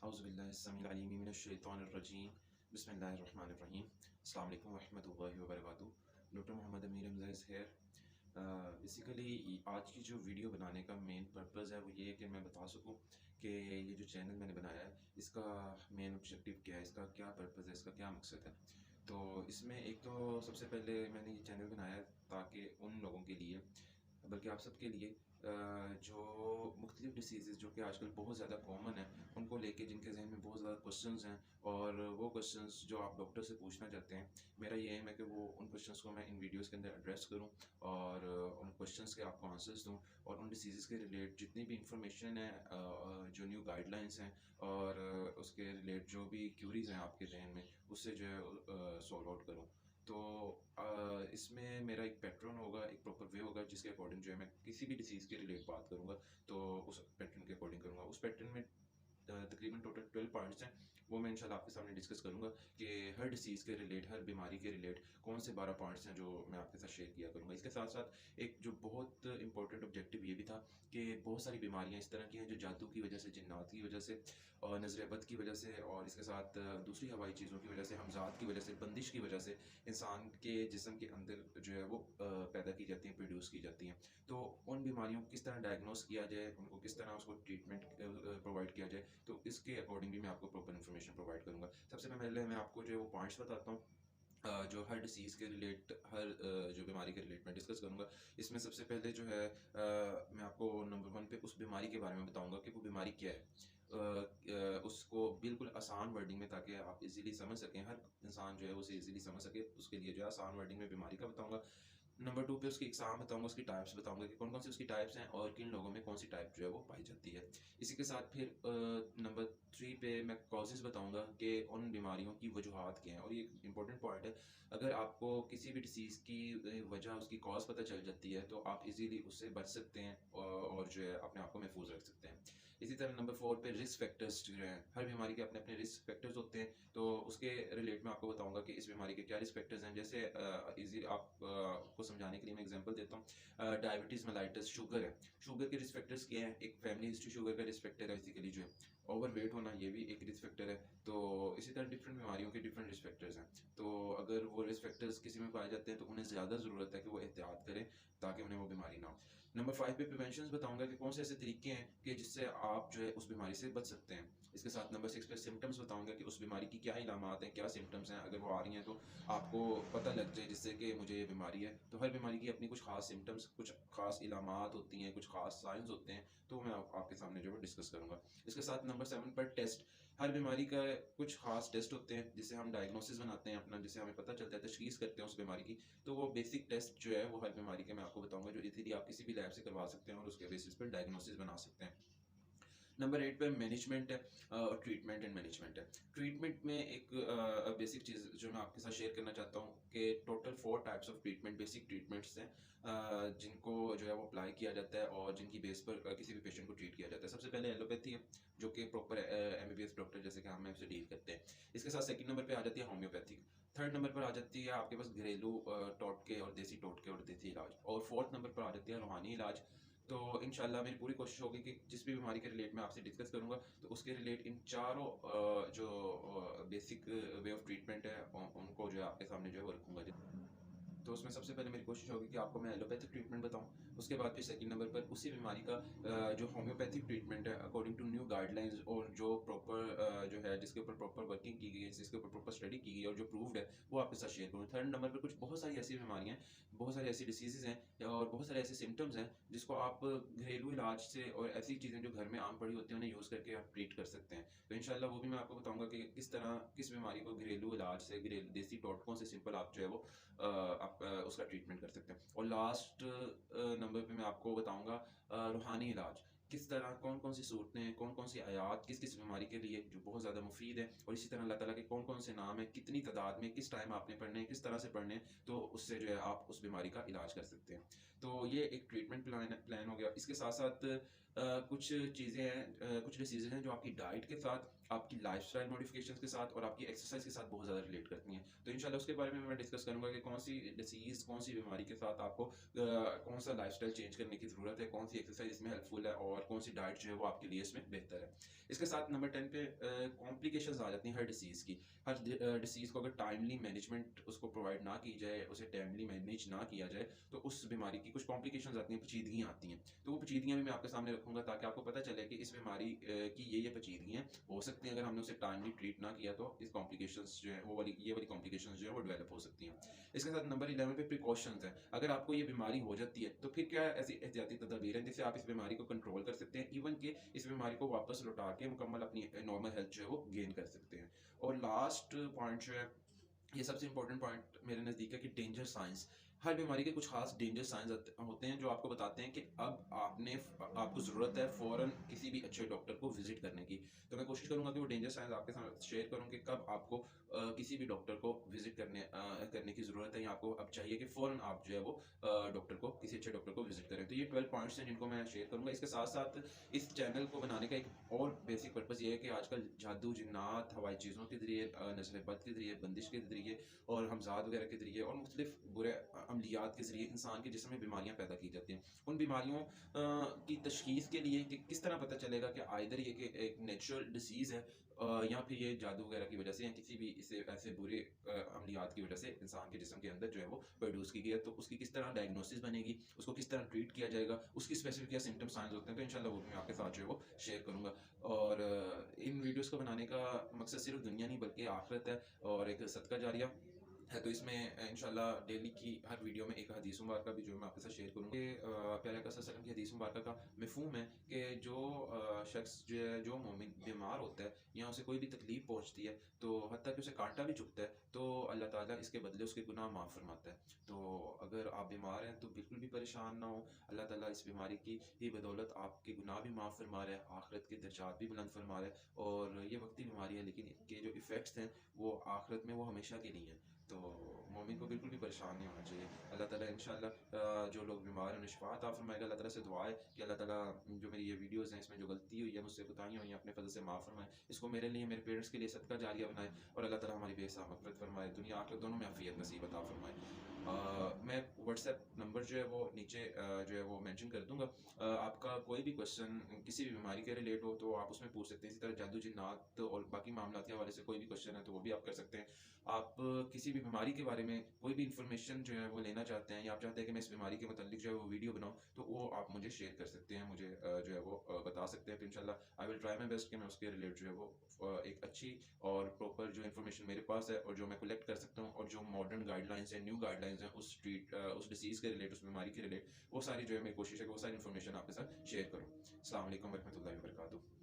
औज़ुबिल्लाहिस्समीउल अलीम मिनश्शैतानिर्रजीम बिस्मिल्लाहिर्रहमानिर्रहीम अस्सलाम वालेकुम वरहमतुल्लाहि वबरकातुहू। Doctor Mohammad Amir Hamza is here. Basically आज की जो वीडियो बनाने का मेन पर्पज़ है वो ये है कि मैं बता सकूं कि ये जो चैनल मैंने बनाया है इसका मेन ऑब्जेक्टिव क्या है, इसका क्या पर्पज़ है, इसका क्या मकसद है। तो इसमें एक तो सबसे पहले मैंने ये चैनल बनाया है ताकि उन लोगों के लिए, बल्कि आप सबके लिए जो मुख्तलिफ़ डिसीज़ेज़ जो कि आजकल बहुत ज़्यादा कॉमन है उनको लेके, जिनके ज़हन में बहुत ज़्यादा क्वेश्चंस हैं और वो क्वेश्चंस जो आप डॉक्टर से पूछना चाहते हैं, मेरा ये एम है कि वो उन क्वेश्चंस को मैं इन वीडियोज़ के अंदर एड्रेस करूँ और उन क्वेश्चंस के आपको आंसर्स दूँ और उन डिसीज़ेज़ के रिलेट जितनी भी इंफॉर्मेशन है, जो न्यू गाइडलाइंस हैं और उसके रिलेट जो भी क्यूरीज़ हैं आपके ज़हन में, उससे जो है सॉल्व आउट करूँ। तो इसमें मेरा एक पैटर्न होगा, एक प्रॉपर वे होगा जिसके अकॉर्डिंग जो है मैं किसी भी डिसीज़ के रिलेट बात करूँगा, तो उस पैटर्न के अकॉर्डिंग करूँगा। उस पैटर्न में तकरीबन टोटल 12 पॉइंट्स हैं, वो मैं इंशाल्लाह आपके सामने डिस्कस करूँगा कि हर डिसीज़ के रिलेट, हर बीमारी के रिलेट कौन से 12 पॉइंट्स हैं जो मैं आपके साथ शेयर किया करूँगा। इसके साथ-साथ एक जो बहुत इम्पोर्टेंट ऑब्जेक्टिव ये भी था कि बहुत सारी बीमारियाँ इस तरह की हैं जो जादू की वजह से, जिन्नात की वजह से और नज़र बद की वजह से और इसके साथ दूसरी हवाई चीज़ों की वजह से, हमज़ात की वजह से, बंदिश की वजह से इंसान के जिस्म के अंदर जो है वो पैदा की जाती हैं, प्रोड्यूस की जाती हैं। तो उन बीमारियों को किस तरह डायग्नोस किया जाए, उनको किस तरह उसको ट्रीटमेंट प्रोवाइड किया जाए, तो इसके अकॉर्डिंग भी मैं आपको प्रॉपर इन्फॉर्मेशन प्रोवाइड करूँगा। सबसे पहले मैं आपको जो है वो पॉइंट्स बताता हूँ, जो हर डिसीज़ के रिलेट, हर जो बीमारी के रिलेट मैं डिस्कस करूँगा। इसमें सबसे पहले जो है मैं आपको नंबर 1 पे उस बीमारी के बारे में बताऊँगा कि वो बीमारी क्या है। उसको बिल्कुल आसान वर्डिंग में, ताकि आप इज़ीली समझ सकें, हर इंसान जो है उसे इज़ीली समझ सके, उसके लिए जो है आसान वर्डिंग में बीमारी का बताऊँगा। नंबर 2 पे उसकी इकसाम बताऊँगा, उसकी टाइप्स बताऊँगा कि कौन-कौन सी उसकी टाइप्स हैं और किन लोगों में कौन-सी टाइप जो है वो पाई जाती है। इसी के साथ फिर नंबर 3 पे मैं कॉजेज़ बताऊँगा कि उन बीमारियों की वजूहात क्या हैं, और ये इम्पोर्टेंट पॉइंट है। अगर आपको किसी भी डिसीज़ की वजह, उसकी कॉज़ पता चल जाती है, तो आप इज़ीली उससे बच सकते हैं और जो है अपने आप को महफूज़ रख सकते हैं। इसी तरह नंबर 4 पे रिस्क फैक्टर्स जो हैं, हर बीमारी के अपने-अपने रिस्क फैक्टर्स होते हैं, तो उसके रिलेट मैं आपको बताऊँगा कि इस बीमारी के क्या रिस्क फैक्टर्स हैं। जैसे ईज़ी आप को समझाने के लिए मैं एग्ज़ाम्पल देता हूँ। डायबिटीज़ मेलाइटस, शुगर है। शुगर के रिस्क फैक्टर्स क्या हैं? एक फैमिली हिस्ट्री शुगर का रिस्क फैक्टर है बेसिकली जो है। ओवरवेट होना, ये भी एक रिस्क फैक्टर है। तो इसी तरह डिफरेंट बीमारियों के डिफरेंट रिस्क फैक्टर्स हैं। तो अगर वो रिस्क फैक्टर्स किसी में पाए जाते हैं तो उन्हें ज़्यादा ज़रूरत है कि वो एहतियात करें ताकि उन्हें वो बीमारी ना हो। नंबर 5 पे प्रिवेंशंस बताऊँगा कि कौन से ऐसे तरीके हैं कि जिससे आप जो है उस बीमारी से बच सकते हैं। इसके साथ नंबर 6 पे सिम्पटम्स बताऊँगा कि उस बीमारी की क्या इलामात हैं, क्या सिम्पटम्स हैं, अगर वो आ रही हैं तो आपको पता लग जाए जिससे कि मुझे ये बीमारी है। तो हर बीमारी की अपनी कुछ ख़ास सिम्पटम्स, कुछ ख़ास इलामात होती हैं, कुछ ख़ास साइन्स होते हैं, तो मैं आपके सामने जो है डिस्कस करूँगा। इसके साथ नंबर 7 पर टेस्ट, हर बीमारी का कुछ ख़ास टेस्ट होते हैं जिससे हम डायग्नोसिस बनाते हैं अपना, जिससे हमें पता चलता है, तशख़ीस करते हैं उस बीमारी की। तो वो बेसिक टेस्ट जो है वो हर बीमारी के मैं आपको बताऊँगा, जो इज़िली आप किसी भी लैब से करवा सकते हैं और उसके बेसिस पे डायग्नोसिस बना सकते हैं। नंबर 8 पे मैनेजमेंट है और ट्रीटमेंट एंड मैनेजमेंट है। ट्रीटमेंट में एक बेसिक चीज़ जो मैं आपके साथ शेयर करना चाहता हूँ कि total 4 types of treatment, basic treatments हैं जिनको जो है वो अप्लाई किया जाता है और जिनकी बेस पर किसी भी पेशेंट को ट्रीट किया जाता है। सबसे पहले एलोपैथी है, जो कि प्रॉपर एमबीबीएस डॉक्टर जैसे कि हम हैं उससे डील करते हैं। इसके साथ सेकंड नंबर पे आ जाती है होम्योपैथिक। थर्ड नंबर पर आ जाती है आपके पास घरेलू टोटके और देसी टोटके और देसी इलाज, और फोर्थ नंबर पर आ जाती है रूहानी इलाज। तो इंशाल्लाह मेरी पूरी कोशिश होगी कि जिस भी बीमारी के रिलेट मैं आपसे डिस्कस करूँगा, तो उसके रिलेट इन चारों जो बेसिक वे ऑफ ट्रीटमेंट है उनको जो है आपके सामने जो है वो रखूँगा। तो उसमें सबसे पहले मेरी कोशिश होगी कि आपको मैं एलोपैथिक ट्रीटमेंट बताऊँ। उसके बाद फिर सेकंड नंबर पर उसी बीमारी का जो होम्योपैथिक ट्रीटमेंट है अकॉर्डिंग टू न्यू गाइडलाइंस, और जो प्रॉपर जो है जिसके ऊपर प्रॉपर वर्किंग की गई है, जिसके ऊपर प्रॉपर स्टडी की गई है और जो प्रूव्ड है, वो आपके साथ शेयर करूँ। थर्ड नंबर पर कुछ बहुत सारी ऐसी बीमारियाँ हैं, बहुत सारी ऐसी डिसीज़ेज़ हैं और बहुत सारे ऐसे सिम्पटम्स हैं जिसको आप घरेलू इलाज से और ऐसी चीज़ें जो घर में आम पड़ी होती हैं उन्हें यूज़ करके आप ट्रीट कर सकते हैं। तो इंशाल्लाह वो भी मैं आपको बताऊँगा कि किस तरह किस बीमारी को घरेलू इलाज से, घरेलू देसी टोटकों से सिंपल आप जो है वो आप उसका ट्रीटमेंट कर सकते हैं। और लास्ट नंबर पे मैं आपको बताऊँगा रूहानी इलाज। किस तरह कौन-कौन सी सूरतें, कौन-कौन सी आयात किस-किस बीमारी के लिए जो बहुत ज़्यादा मुफ़ीद है, और इसी तरह अल्लाह ताला के कौन-कौन से नाम हैं, कितनी तादाद में, किस टाइम आपने पढ़ने हैं, किस तरह से पढ़ने हैं, तो उससे जो है आप उस बीमारी का इलाज कर सकते हैं। तो ये एक ट्रीटमेंट प्लान प्लान हो गया। इसके साथ-साथ कुछ चीज़ें हैं, कुछ डिसीज़ेज़ हैं जो आपकी डाइट के साथ, आपकी लाइफ़स्टाइल मॉडिफ़िकेशंस के साथ और आपकी एक्सरसाइज़ के साथ बहुत ज़्यादा रिलेट करती हैं। तो इंशाल्लाह उसके बारे में मैं डिस्कस करूँगा कि कौन-सी डिसीज़, कौन-सी बीमारी के साथ आपको कौन-सा लाइफ़स्टाइल चेंज करने की ज़रूरत है, कौन-सी एक्सरसाइज़ इसमें हेल्पफुल है और कौन-सी डाइट जो है वो आपके लिए इसमें बेहतर है। इसके साथ नंबर 10 पे कॉम्प्लिकेशंस आ जाती हैं हर डिसीज़ की। हर डिसीज़ को अगर टाइमली मैनेजमेंट उसको प्रोवाइड ना की जाए, उसे टाइमली मैनेज ना किया जाए, तो उस बीमारी की कुछ कॉम्प्लिकेशंस आती हैं, पेचीदगियाँ आती हैं। तो वो पेचीदगियाँ भी मैं आपके सामने रखूँगा ताकि आपको पता चले कि इस बीमारी की ये पेचीदगियाँ हो सकती हैं, अगर हमने उसे टाइमली ट्रीट ना किया तो इस कॉम्प्लिकेशंस जो है वो वाली ये वाली कॉम्प्लिकेशंस जो है वो डेवलप हो सकती हैं। इसके साथ नंबर 11 पे प्रिकॉशंस हैं। अगर आपको ये बीमारी हो जाती है, तो फिर क्या ऐसी एहतियाती तदबीर हैं जिससे आप इस बीमारी को कंट्रोल कर सकते हैं, इवन कि इस बीमारी को वापस लौटा के मुकम्मल अपनी नॉर्मल हेल्थ जो है वो गेन कर सकते हैं। और लास्ट पॉइंट जो है, ये सबसे इंपॉर्टेंट पॉइंट मेरे नज़दीक है कि डेंजर साइंस। हर बीमारी के कुछ खास डेंजर साइंस होते हैं जो आपको बताते हैं कि अब आपको ज़रूरत है फ़ौरन किसी भी अच्छे डॉक्टर को विज़िट करने की। तो मैं कोशिश करूँगा कि वो डेंजर साइंस आपके साथ शेयर करूँ कि कब आपको किसी भी डॉक्टर को विज़िट करने की ज़रूरत है, या आपको अब चाहिए कि फ़ौरन आप जो है वो डॉक्टर को, किसी अच्छे डॉक्टर को विज़िट करें। तो ये 12 पॉइंट्स हैं जिनको मैं शेयर करूँगा। इसके साथ-साथ इस चैनल को बनाने का एक और बेसिक पर्पज़ ये है कि आजकल जादू, जिन्नात, हवाई चीज़ों के ज़रिए, नज़र बद के ज़रिए, बंदिश के ज़रिए और हमज़ाद वगैरह के ज़रिए और मुख्तलिफ बुरे अमलियात के ज़रिए इंसान के जिस्म में बीमारियाँ पैदा की जाती हैं। उन बीमारियों की तशख़ीस के लिए कि किस तरह पता चलेगा कि आइदर ये कि एक नेचुरल डिसीज़ है, या फिर ये जादू वगैरह की वजह से या किसी भी इसे ऐसे बुरे अमलियात की वजह से इंसान के जिस्म के अंदर जो है वो प्रोड्यूस की गई है। तो उसकी किस तरह डायग्नोसिस बनेगी, उसको किस तरह ट्रीट किया जाएगा, उसकी स्पेसिफ़िक क्या सिम्पटम साइंस होते हैं, तो इंशाल्लाह वो भी मैं आपके साथ जो है वो शेयर करूँगा। और इन वीडियोज़ को बनाने का मकसद सिर्फ़ दुनिया नहीं बल्कि आखिरत है और एक सदका जारिया है। तो इसमें इंशाल्लाह डेली की हर वीडियो में एक हदीस मुबारक भी जो मैं आपके साथ शेयर करूँगा। ये प्यारे आका सल्लल्लाहु अलैहि वसल्लम की हदीस मुबारक का मफ़हूम है कि जो शख़्स जो है, जो मोमिन बीमार होता है या उसे कोई भी तकलीफ़ पहुँचती है, तो हत्ता कि उसे काँटा भी चुभता है, तो अल्लाह ताला इसके बदले उसके गुनाह माफ़ फरमाता है। तो अगर आप बीमार हैं तो बिल्कुल भी परेशान ना हों। अल्लाह ताला इस बीमारी की ही बदौलत आपके गुनाह भी माफ़ फरमा रहा है, आखिरत के दर्जात भी बुलंद फरमा रहा है। और ये वक्ती बीमारी है, लेकिन इसके जो इफ़ेक्ट्स हैं वो आखिरत में वो हमेशा के लिए हैं। तो मोमिन को बिल्कुल भी परेशान नहीं होना चाहिए। अल्लाह ताला इंशाअल्लाह जो लोग बीमार हैं उन्हें शिफ़ा अता फ़रमाएगा। अल्लाह ताला से दुआ है कि अल्लाह ताला जो मेरी ये वीडियोज़ हैं इसमें जो गलती हुई है, मुझसे कोताहियाँ हुई हैं, अपने फ़ज़ल से माफ़ फ़रमाए। इसको मेरे लिए, मेरे पेरेंट्स के लिए सदका जारिया बनाए और अल्लाह ताला हमारी बेहिसाब मग़फ़िरत फ़रमाए, दुनिया आखिरत दोनों में आफ़ियत नसीब अता फ़रमाए। मैं व्हाट्सएप नंबर जो है वो नीचे जो है वो मेंशन कर दूँगा। आपका कोई भी क्वेश्चन किसी भी बीमारी के रिलेट हो तो आप उसमें पूछ सकते हैं। इसी तरह जादू, जिन्नात और बाकी मामलात के हवाले से कोई भी क्वेश्चन है तो वो भी आप कर सकते हैं। आप किसी भी बीमारी के बारे में कोई भी इन्फॉर्मेशन जो है वो लेना चाहते हैं, या आप चाहते हैं कि मैं इस बीमारी के मुतालिक जो है वो वीडियो बनाऊँ, तो वो आप मुझे शेयर कर सकते हैं, मुझे जो है वो बता सकते हैं। तो इंशाल्लाह I will try my best कि मैं उसके रिलेट जो है वो एक अच्छी और प्रॉपर जो इन्फॉर्मेशन मेरे पास है और जो मैं कलेक्ट कर सकता हूँ और जो मॉडर्न गाइडलाइंस हैं, न्यू गाइडलाइंस हैं उस डिसीज़ के रिलेट, उस बीमारी के रिलेट, वो सारी जो है मेरी कोशिश है कि वो सारी इन्फॉर्मेशन आपके साथ शेयर करूँ। अस्सलाम वालेकुम वरहमतुल्लाहि वबरकातुहू।